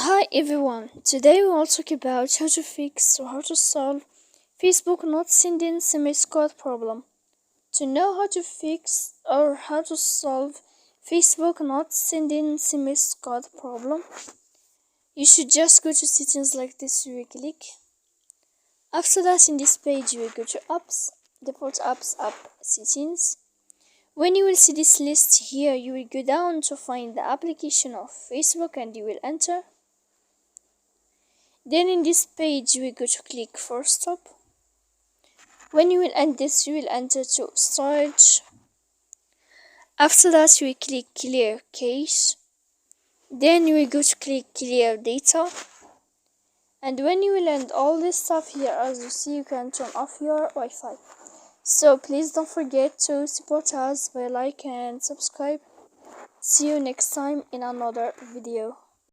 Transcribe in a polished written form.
Hi everyone, today we will talk about how to fix or how to solve Facebook not sending SMS code problem. To know how to fix or how to solve Facebook not sending SMS code problem, you should just go to settings like this. You will click. After that, in this page you will go to apps, default apps, app settings. When you will see this list here, you will go down to find the application of Facebook and you will enter. Then in this page you will go to click for stop. When you will end this, you will enter to storage. After that you will click clear cache. Then you will go to click clear data. And when you will end all this stuff here, as you see, you can turn off your Wi-Fi. So please don't forget to support us by like and subscribe. See you next time in another video.